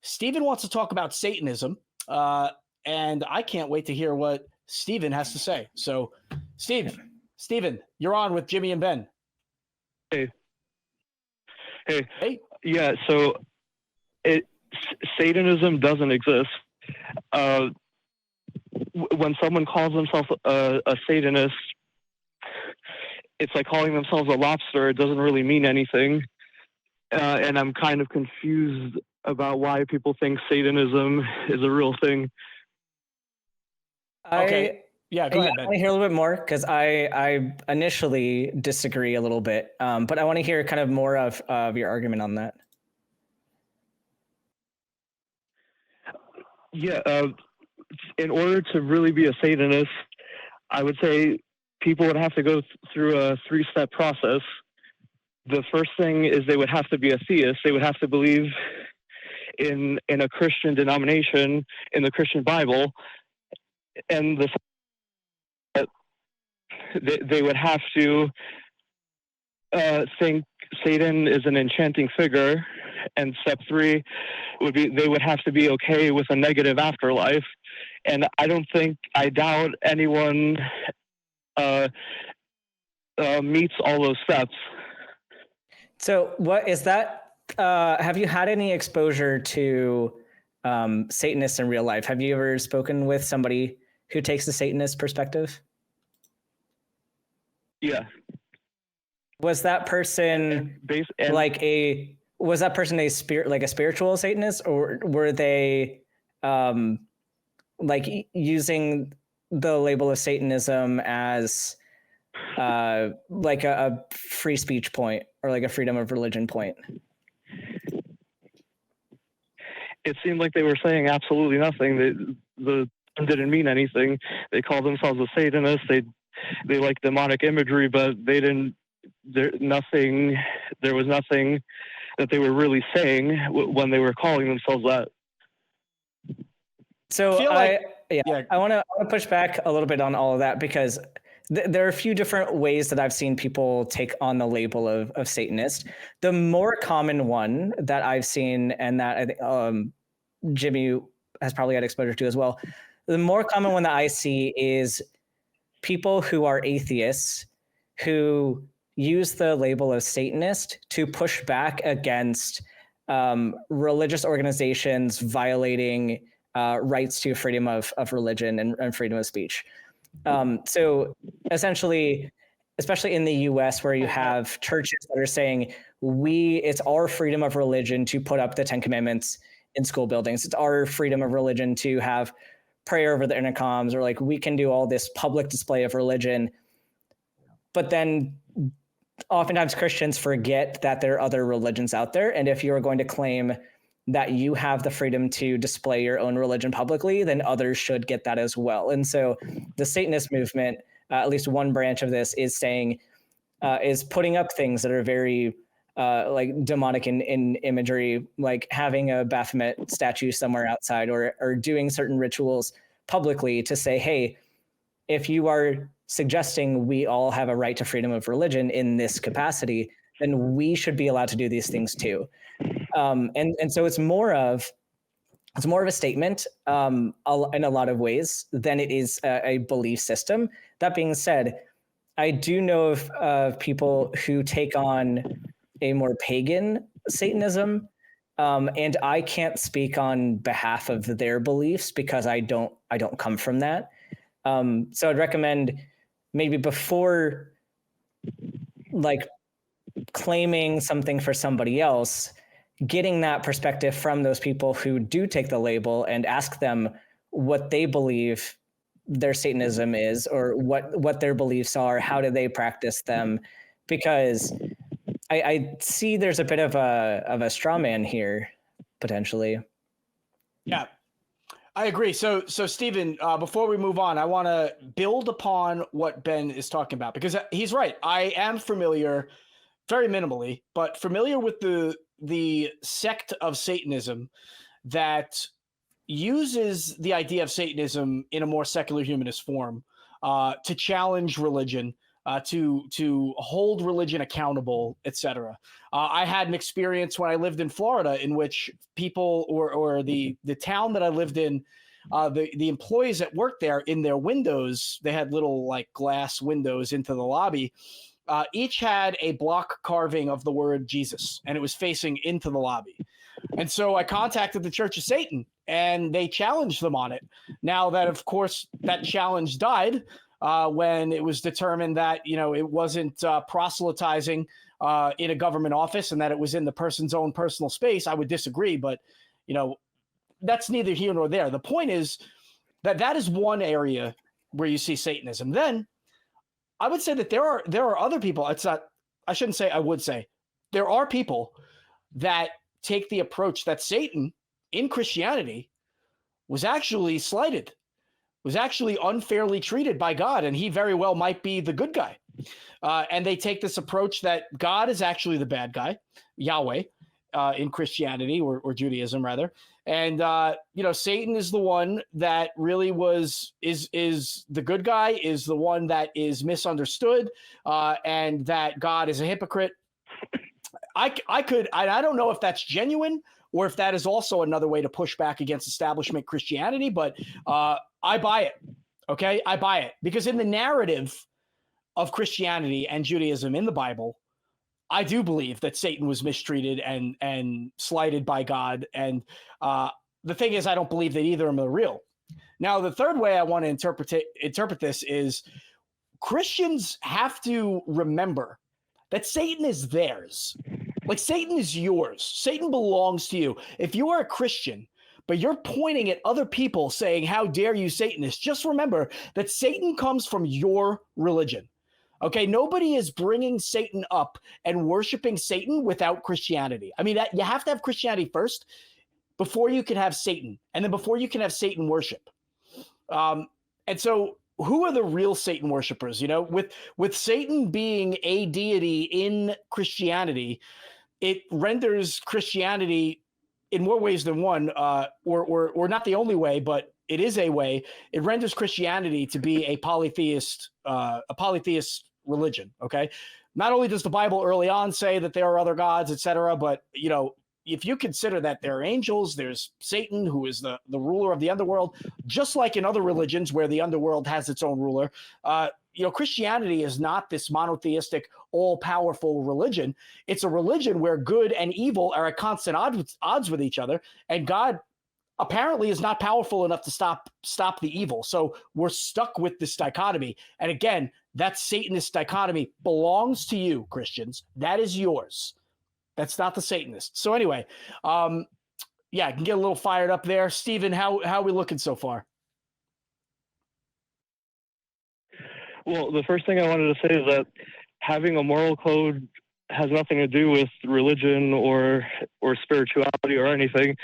Stephen wants to talk about Satanism, and I can't wait to hear what Stephen has to say. So, Stephen, you're on with Jimmy and Ben. Hey. Hey. Yeah, so Satanism doesn't exist. When someone calls themselves a Satanist, it's like calling themselves a lobster. It doesn't really mean anything. And I'm kind of confused about why people think Satanism is a real thing. Okay. Yeah, go ahead, Ben. I want to hear a little bit more because I initially disagree a little bit, but I want to hear kind of more of your argument on that. Yeah, in order to really be a Satanist, I would say people would have to go through a 3-step process. The first thing is they would have to be a theist. They would have to believe in a Christian denomination, in the Christian Bible, and they would have to think Satan is an enchanting figure. And step 3 would be they would have to be okay with a negative afterlife. And I doubt anyone meets all those steps. So what is that? Have you had any exposure to Satanists in real life? Have you ever spoken with somebody who takes the Satanist perspective? Yeah. Was that person was that person a spiritual Satanist, or were they using the label of Satanism as like a free speech point or like a freedom of religion point? It seemed like they were saying absolutely nothing. The term didn't mean anything. They called themselves a Satanist. They like demonic imagery, but they didn't. There was nothing that they were really saying when they were calling themselves that. So I want to push back a little bit on all of that because there are a few different ways that I've seen people take on the label of Satanist. The more common one that I've seen, and that I think Jimmy has probably had exposure to as well, the more common one that I see is people who are atheists who use the label of Satanist to push back against religious organizations violating rights to freedom of religion and freedom of speech. So essentially, especially in the US, where you have churches that are saying, it's our freedom of religion to put up the 10 Commandments in school buildings. It's our freedom of religion to have prayer over the intercoms, or like we can do all this public display of religion. But then oftentimes Christians forget that there are other religions out there. And if you're going to claim that you have the freedom to display your own religion publicly, then others should get that as well. And so the Satanist movement, at least one branch of this, is saying, is putting up things that are very like demonic in imagery, like having a Baphomet statue somewhere outside, or doing certain rituals publicly to say, hey, if you are suggesting we all have a right to freedom of religion in this capacity, then we should be allowed to do these things too. And so it's more of a statement in a lot of ways than it is a belief system. That being said, I do know of people who take on a more pagan Satanism, and I can't speak on behalf of their beliefs because I don't come from that. So I'd recommend maybe before like claiming something for somebody else, getting that perspective from those people who do take the label and ask them what they believe their Satanism is, or what their beliefs are, how do they practice them? Because I see there's a bit of a straw man here, potentially. Yeah, I agree. So Stephen, before we move on, I want to build upon what Ben is talking about, because he's right. I am familiar, very minimally, but familiar with the sect of Satanism that uses the idea of Satanism in a more secular humanist form to challenge religion, to hold religion accountable, etc. I had an experience when I lived in Florida in which people or the town that I lived in, the employees that worked there, in their windows, they had little like glass windows into the lobby. Each had a block carving of the word Jesus, and it was facing into the lobby. And so I contacted the Church of Satan, and they challenged them on it. Now that, of course, that challenge died when it was determined that, it wasn't proselytizing in a government office and that it was in the person's own personal space. I would disagree, but, that's neither here nor there. The point is that is one area where you see Satanism. Then I would say that there are other people. I shouldn't say, I would say there are people that take the approach that Satan in Christianity was actually slighted, was actually unfairly treated by God, and he very well might be the good guy. And they take this approach that God is actually the bad guy, Yahweh, in Christianity or Judaism rather. And, Satan is the one that really is the good guy, is the one that is misunderstood, and that God is a hypocrite. I don't know if that's genuine or if that is also another way to push back against establishment Christianity, but I buy it. Okay. I buy it because in the narrative of Christianity and Judaism in the Bible, I do believe that Satan was mistreated and slighted by God. And the thing is, I don't believe that either of them are real. Now, the third way I want to interpret this is Christians have to remember that Satan is theirs. Like Satan is yours. Satan belongs to you. If you are a Christian, but you're pointing at other people saying, how dare you, Satanists, just remember that Satan comes from your religion. Okay, nobody is bringing Satan up and worshiping Satan without Christianity. I mean, you have to have Christianity first before you can have Satan, and then before you can have Satan worship. And so who are the real Satan worshipers? With Satan being a deity in Christianity, it renders Christianity in more ways than one, or not the only way, but it is a way. It renders Christianity to be a polytheist religion. Okay, not only does the Bible early on say that there are other gods, etc., but if you consider that there are angels, there's Satan, who is the ruler of the underworld, just like in other religions where the underworld has its own ruler. Christianity is not this monotheistic, all-powerful religion. It's a religion where good and evil are at constant odds with each other, and God apparently is not powerful enough to stop the evil. So we're stuck with this dichotomy. And again, that Satanist dichotomy belongs to you, Christians. That is yours. That's not the Satanists. So anyway, I can get a little fired up there. Stephen, how are we looking so far? Well, the first thing I wanted to say is that having a moral code has nothing to do with religion or spirituality or anything.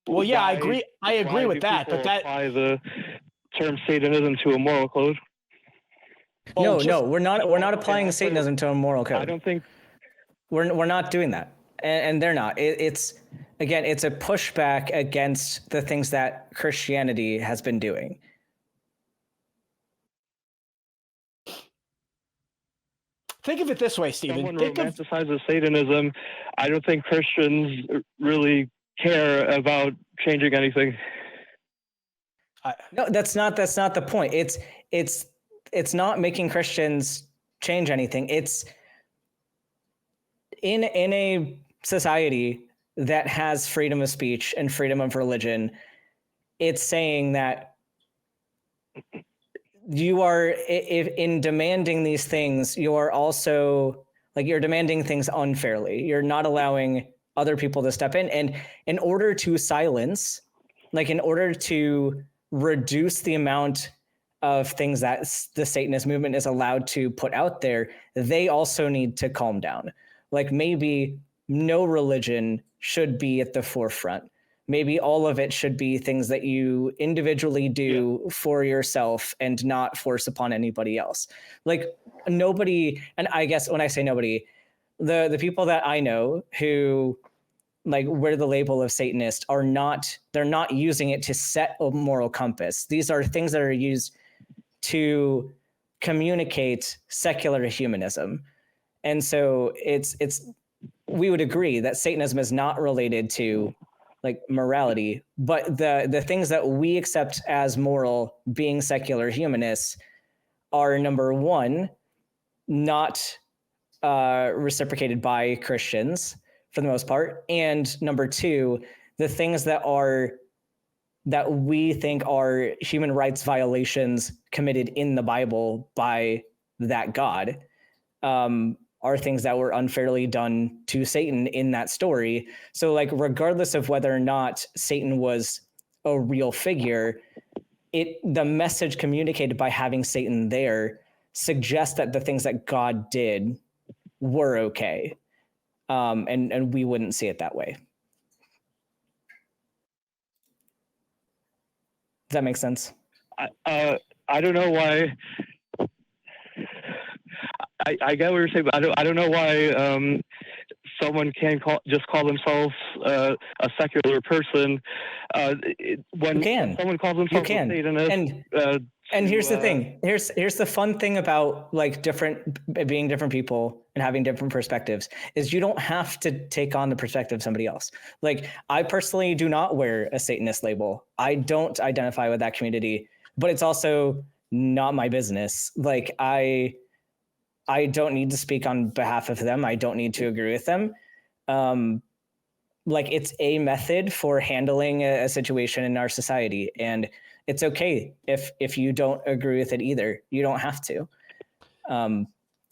Well, yeah, I agree. I agree with that. But that apply the term Satanism to a moral code. No, we're not applying Satanism to a moral code. I don't think we're not doing that, and they're not. It's a pushback against the things that Christianity has been doing. Think of it this way, Stephen. Someone romanticizes Satanism. I don't think Christians really care about changing anything. No, that's not the point. It's not making Christians change anything. It's in a society that has freedom of speech and freedom of religion. It's saying that you are, in demanding these things, you are also you're demanding things unfairly. You're not allowing other people to step in. And in order to silence, in order to reduce the amount of things that the Satanist movement is allowed to put out there, they also need to calm down. Maybe no religion should be at the forefront. Maybe all of it should be things that you individually do for yourself and not force upon anybody else. Nobody, and I guess when I say nobody, the people that I know who wear the label of Satanist they're not using it to set a moral compass. These are things that are used to communicate secular humanism. And so we would agree that Satanism is not related to like morality, but the things that we accept as moral, being secular humanists, are number one, not reciprocated by Christians for the most part, and number two, the things that we think are human rights violations committed in the Bible by that God are things that were unfairly done to Satan in that story. So like, regardless of whether or not Satan was a real figure, the message communicated by having Satan there suggests that the things that God did were okay. And we wouldn't see it that way. Does that make sense? I don't know why. I get what you're saying, but I don't know why someone can just call themselves a secular person when someone calls themselves a Satanist. And here's the thing. Here's the fun thing about like being different people and having different perspectives is you don't have to take on the perspective of somebody else. Like, I personally do not wear a Satanist label. I don't identify with that community, but it's also not my business. Like, I don't need to speak on behalf of them. I don't need to agree with them. Like, it's a method for handling a situation in our society, and it's okay if you don't agree with it either. You don't have to,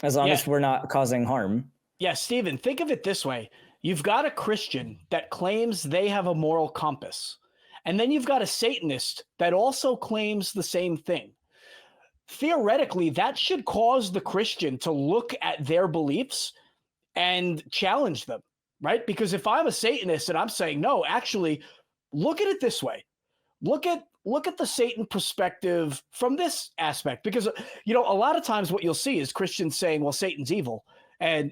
as long as we're not causing harm. Yeah, Stephen, think of it this way. You've got a Christian that claims they have a moral compass, and then you've got a Satanist that also claims the same thing. Theoretically, that should cause the Christian to look at their beliefs and challenge them, right? Because if I'm a Satanist and I'm saying, no, actually, look at it this way. Look at the Satan perspective from this aspect. Because, you know, a lot of times what you'll see is Christians saying, well, Satan's evil. And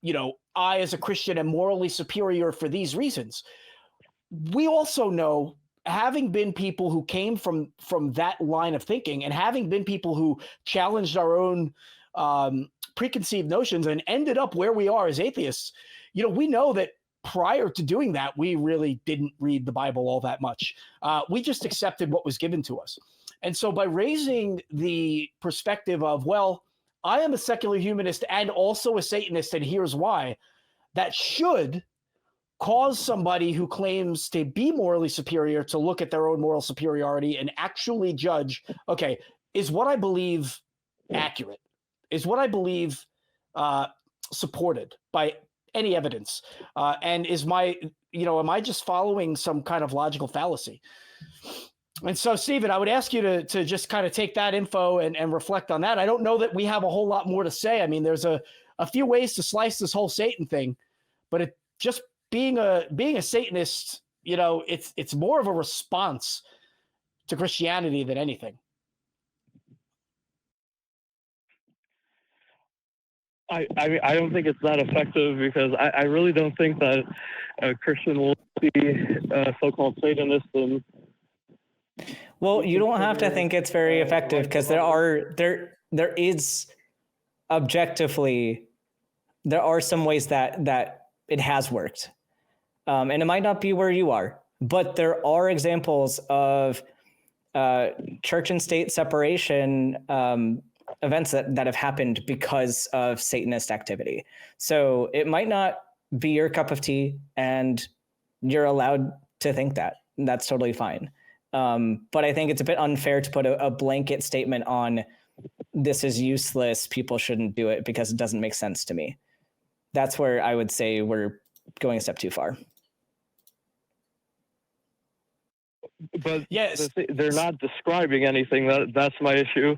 you know, I as a Christian am morally superior for these reasons. We also know, having been people who came from that line of thinking and having been people who challenged our own preconceived notions and ended up where we are as atheists, you know, we know that prior to doing that, we really didn't read the Bible all that much. We just accepted what was given to us. And so by raising the perspective of, well, I am a secular humanist and also a Satanist, and here's why, that should cause somebody who claims to be morally superior to look at their own moral superiority and actually judge, okay, is what I believe accurate? Is what I believe supported by any evidence? And is am I just following some kind of logical fallacy? And so, Stephen, I would ask you to just kind of take that info and reflect on that. I don't know that we have a whole lot more to say. I mean, there's a few ways to slice this whole Satan thing, but it just being a Satanist, you know, it's more of a response to Christianity than anything. I don't think it's that effective, because I really don't think that a Christian will see so-called Satanists. And well, you don't have to think it's very effective, because there is objectively, there are some ways that it has worked. And it might not be where you are, but there are examples of church and state separation events that have happened because of Satanist activity. So it might not be your cup of tea, and you're allowed to think that. That's totally fine. But I think it's a bit unfair to put a blanket statement on this is useless, people shouldn't do it, because it doesn't make sense to me. That's where I would say we're going a step too far. But yes, they're not describing anything. That's my issue.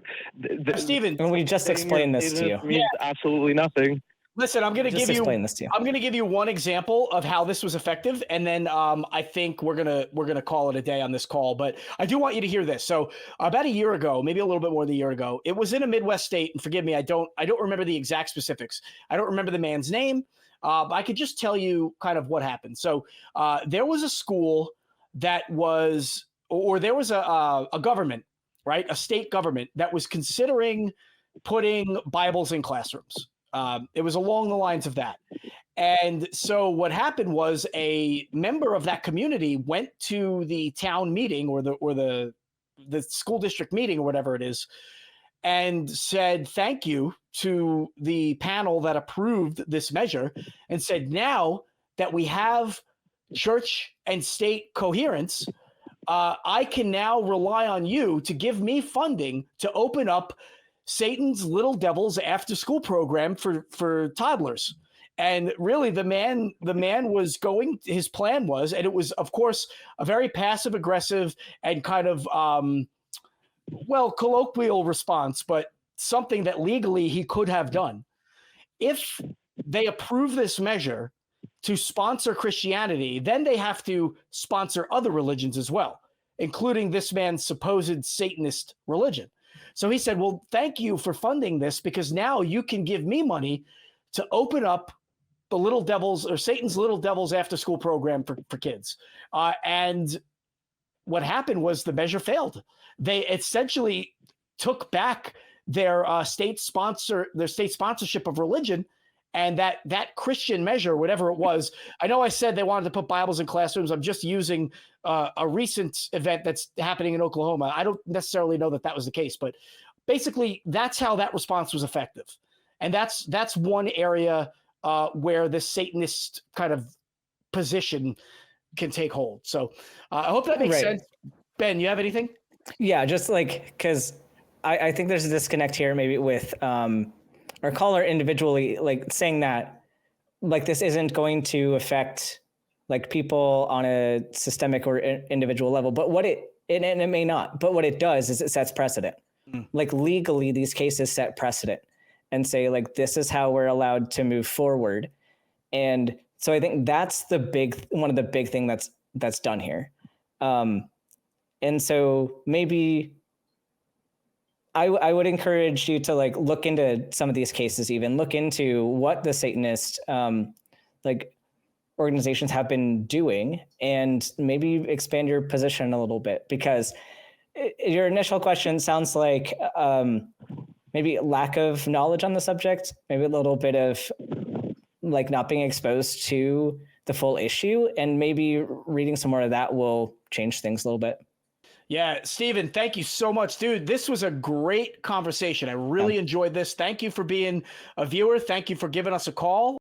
Stephen, and we just explained this to you. Means absolutely nothing. Listen, I'm going to give you one example of how this was effective, and then I think we're gonna call it a day on this call. But I do want you to hear this. So about a year ago, maybe a little bit more than a year ago, it was in a Midwest state, and forgive me, I don't remember the exact specifics. I don't remember the man's name, but I could just tell you kind of what happened. So there was a school that was, or there was a government right? A state government that was considering putting Bibles in classrooms. It was along the lines of that. And so what happened was a member of that community went to the town meeting or the school district meeting or whatever it is, and said thank you to the panel that approved this measure, and said, now that we have church and state coherence, I can now rely on you to give me funding to open up Satan's Little Devils after school program for toddlers. And really the man was going, his plan was, and it was, of course, a very passive aggressive and kind of, colloquial response, but something that legally he could have done. If they approve this measure to sponsor Christianity, then they have to sponsor other religions as well, including this man's supposed Satanist religion. So he said, well, thank you for funding this, because now you can give me money to open up the Little Devils or Satan's Little Devils after school program for kids. And what happened was the measure failed. They essentially took back their state sponsorship of religion, and that Christian measure, whatever it was. I know I said they wanted to put Bibles in classrooms. I'm just using a recent event that's happening in Oklahoma. I don't necessarily know that was the case, but basically that's how that response was effective. And that's one area where the Satanist kind of position can take hold. So I hope that makes sense. Ben, you have anything? Yeah, just like, because I think there's a disconnect here maybe with our caller individually, like saying that like this isn't going to affect like people on a systemic or individual level, but what it may not, but what it does is it sets precedent. Like legally, these cases set precedent and say like, this is how we're allowed to move forward. And so I think that's one of the big thing that's done here. And so maybe I would encourage you to like look into some of these cases, even look into what the Satanist like organizations have been doing, and maybe expand your position a little bit, because your initial question sounds like maybe lack of knowledge on the subject, maybe a little bit of like not being exposed to the full issue, and maybe reading some more of that will change things a little bit. Yeah, Stephen, thank you so much, dude. This was a great conversation. I really enjoyed this. Thank you for being a viewer. Thank you for giving us a call.